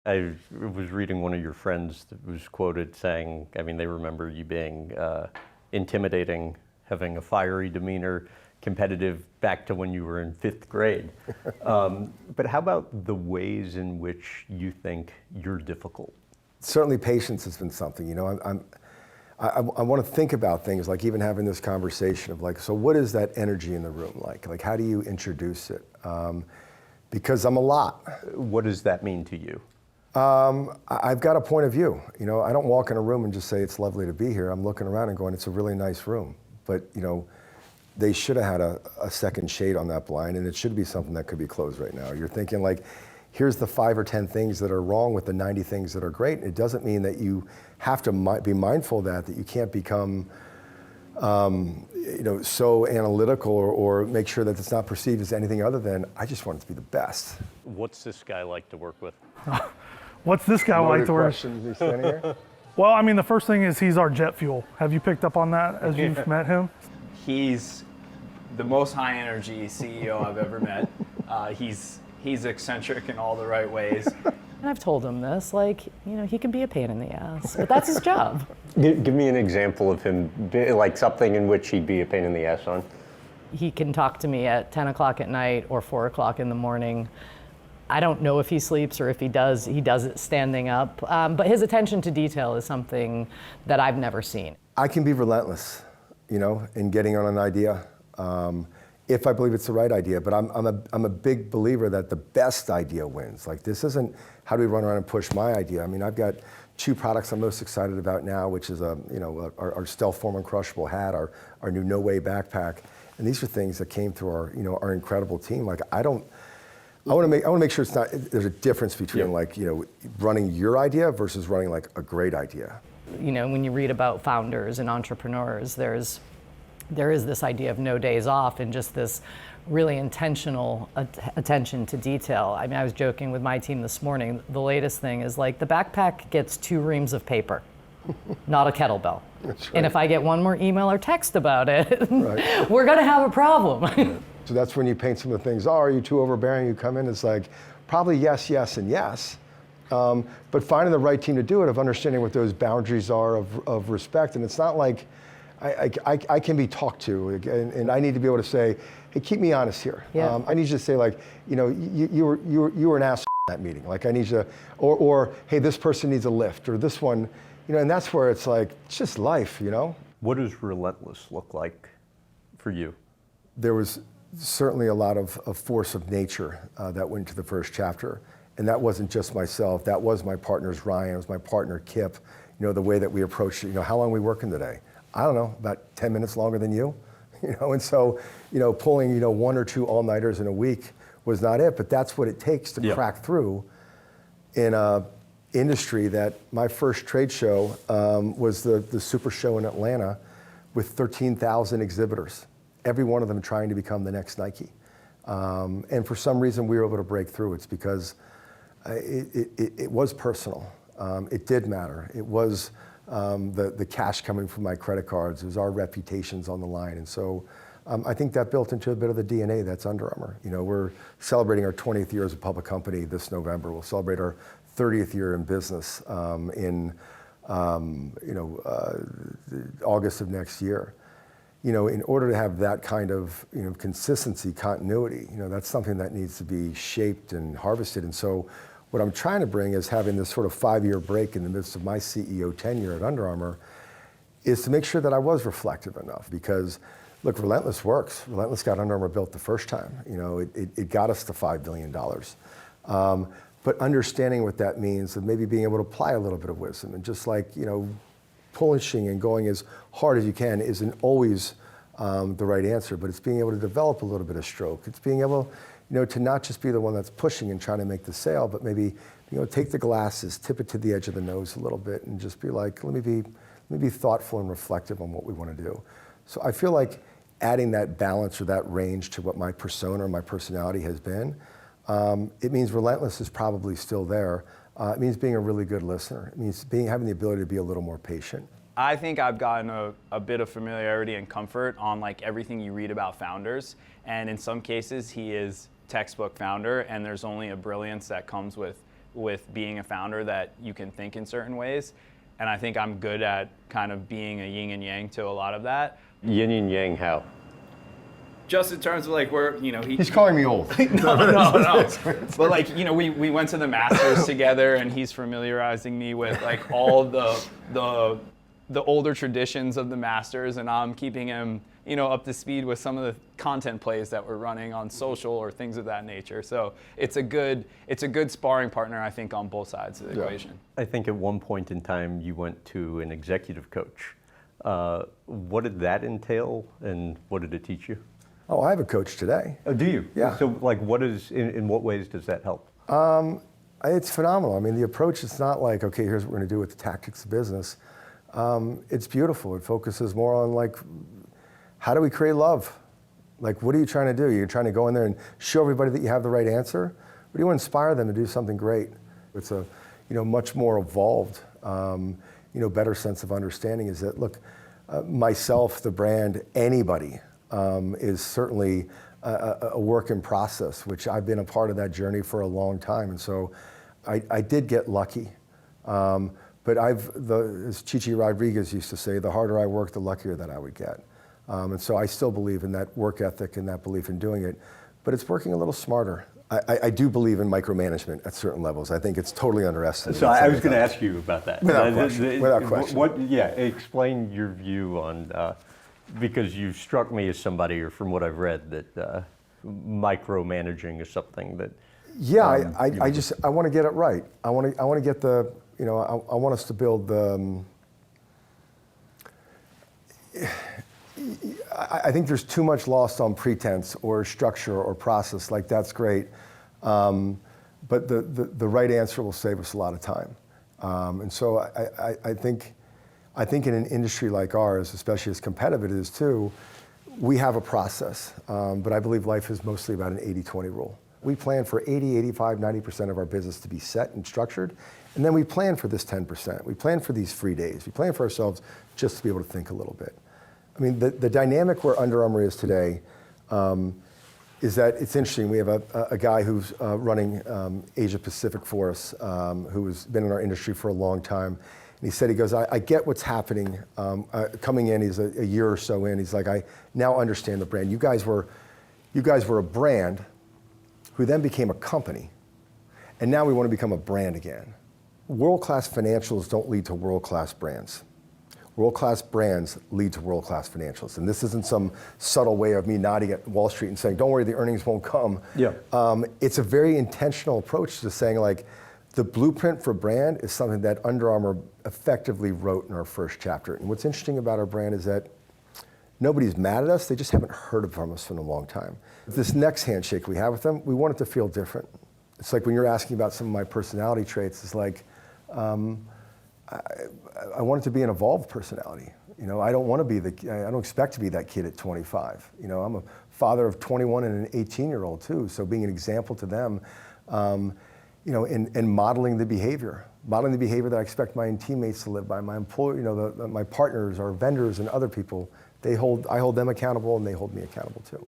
I was reading one of your friends that was quoted saying, I mean, they remember you being intimidating, having a fiery demeanor, competitive back to when you were in 5th grade. But how about the ways in which you think you're difficult? Certainly patience has been something, you know, I want to think about things like even having this conversation of like, so what is that energy in the room like? Like, how do you introduce it? Because I'm a lot. What does that mean to you? I've got a point of view. You know, I don't walk in a room and just say it's lovely to be here. I'm looking around and going, it's a really nice room. But, you know, they should have had a second shade on that blind, and it should be something that could be closed right now. You're thinking like, here's the 5 or 10 things that are wrong with the 90 things that are great. It doesn't mean that you have to be mindful of that you can't become, you know, so analytical or make sure that it's not perceived as anything other than, I just want it to be the best. What's this guy like to work with? What's this guy like to work? Questions standing here? Well, I mean, the first thing is he's our jet fuel. Have you picked up on that as you've met him? He's the most high energy CEO I've ever met. He's eccentric in all the right ways. And I've told him this, like, you know, he can be a pain in the ass, but that's his job. Give me an example of him, like something in which he'd be a pain in the ass on. He can talk to me at 10 o'clock at night or 4 o'clock in the morning. I don't know if he sleeps or if he does it standing up. But his attention to detail is something that I've never seen. I can be relentless, you know, in getting on an idea, if I believe it's the right idea. But I'm a big believer that the best idea wins. Like, this isn't how do we run around and push my idea. I mean, I've got 2 products I'm most excited about now, which is our Stealth Form Uncrushable hat, our new No Way backpack, and these are things that came through our incredible team. Like, I want to make sure it's not. There's a difference between like, you know, running your idea versus running like a great idea. You know, when you read about founders and entrepreneurs, there is this idea of no days off and just this really intentional attention to detail. I mean, I was joking with my team this morning. The latest thing is like the backpack gets 2 reams of paper, not a kettlebell. That's right. And if I get one more email or text about it, Right. we're gonna have a problem. So that's when you paint some of the things. Oh, are you too overbearing? You come in, it's like, probably yes, yes, and yes. But finding the right team to do it, of understanding what those boundaries are of respect. And it's not like, I can be talked to, and I need to be able to say, hey, keep me honest here. Yeah. I need you to say, like, you know, you were an asshole in that meeting. Like, I need you to, or hey, this person needs a lift, or this one, you know, and that's where it's like, it's just life, you know? What does relentless look like for you? There was certainly a lot of force of nature that went into the first chapter. And that wasn't just myself, that was my partners, Ryan, it was my partner, Kip, you know, the way that we approached it. You know, how long are we working today? I don't know, about 10 minutes longer than you, you know, and so, you know, pulling, you know, 1 or 2 all-nighters in a week was not it, but that's what it takes to crack through in a industry that my first trade show was the Super Show in Atlanta with 13,000 exhibitors, every one of them trying to become the next Nike. And for some reason we were able to break through. It's because it was personal. It did matter. It was the cash coming from my credit cards. It was our reputations on the line. And so I think that built into a bit of the DNA that's Under Armour. You know, we're celebrating our 20th year as a public company this November. We'll celebrate our 30th year in business in August of next year. You know, in order to have that kind of, you know, consistency, continuity, you know, that's something that needs to be shaped and harvested. And so what I'm trying to bring is having this sort of 5-year break in the midst of my CEO tenure at Under Armour is to make sure that I was reflective enough, because look, Relentless works. Relentless got Under Armour built the first time. You know, it got us to $5 billion. But understanding what that means and maybe being able to apply a little bit of wisdom, and just like, you know, pushing and going as hard as you can isn't always the right answer, but it's being able to develop a little bit of stroke. It's being able, you know, to not just be the one that's pushing and trying to make the sale, but maybe, you know, take the glasses, tip it to the edge of the nose a little bit, and just be like, let me be thoughtful and reflective on what we want to do. So I feel like adding that balance or that range to what my persona or my personality has been, it means Relentless is probably still there. It means being a really good listener. It means having the ability to be a little more patient. I think I've gotten a bit of familiarity and comfort on like everything you read about founders. And in some cases, he is textbook founder, and there's only a brilliance that comes with with being a founder that you can think in certain ways. And I think I'm good at kind of being a yin and yang to a lot of that. Yin and yang how? Just in terms of like where, you know, He's calling me old. no. But like, you know, we went to the Masters together, and he's familiarizing me with like all the older traditions of the Masters, and I'm keeping him, you know, up to speed with some of the content plays that we're running on social or things of that nature. So it's a good sparring partner, I think, on both sides of the equation. I think at one point in time you went to an executive coach. What did that entail, and what did it teach you? Oh, I have a coach today. Oh, do you? Yeah. So, like, in what ways does that help? It's phenomenal. I mean, the approach is not like, okay, here's what we're going to do with the tactics of business. It's beautiful. It focuses more on, like, how do we create love? Like, what are you trying to do? You're trying to go in there and show everybody that you have the right answer? Or do you want to inspire them to do something great? It's a, you know, much more evolved, you know, better sense of understanding is that, look, myself, the brand, anybody, is certainly a work in process, which I've been a part of that journey for a long time. And so I did get lucky. But as Chichi Rodriguez used to say, the harder I work, the luckier that I would get. And so I still believe in that work ethic and that belief in doing it, but it's working a little smarter. I do believe in micromanagement at certain levels. I think it's totally underestimated. So I was going to ask you about that. Without question. Without question. Explain your view on, because you struck me as somebody, or from what I've read, that micromanaging is something that. Yeah, I want to get it right. I want to get the, you know, I want us to build the. I think there's too much lost on pretense or structure or process. Like, that's great, but the right answer will save us a lot of time. And so I think in an industry like ours, especially as competitive it is too, we have a process. But I believe life is mostly about an 80-20 rule. We plan for 80, 85, 90% of our business to be set and structured, and then we plan for this 10%. We plan for these free days. We plan for ourselves just to be able to think a little bit. I mean, the dynamic where Under Armour is today is that it's interesting. We have a guy who's running Asia Pacific for us, who has been in our industry for a long time. And he said, he goes, I get what's happening. Coming in, he's a year or so in. He's like, I now understand the brand. You guys were a brand who then became a company. And now we want to become a brand again. World-class financials don't lead to world-class brands. World-class brands lead to world-class financials. And this isn't some subtle way of me nodding at Wall Street and saying, don't worry, the earnings won't come. Yeah. It's a very intentional approach to saying, like, the blueprint for brand is something that Under Armour effectively wrote in our first chapter. And what's interesting about our brand is that nobody's mad at us, they just haven't heard from us in a long time. This next handshake we have with them, we want it to feel different. It's like when you're asking about some of my personality traits, it's like, I want it to be an evolved personality. You know, I don't expect to be that kid at 25. You know, I'm a father of 21 and an 18-year-old too. So being an example to them, you know, and modeling the behavior that I expect my teammates to live by, my employer, you know, my partners, our vendors, and other people. I hold them accountable, and they hold me accountable too.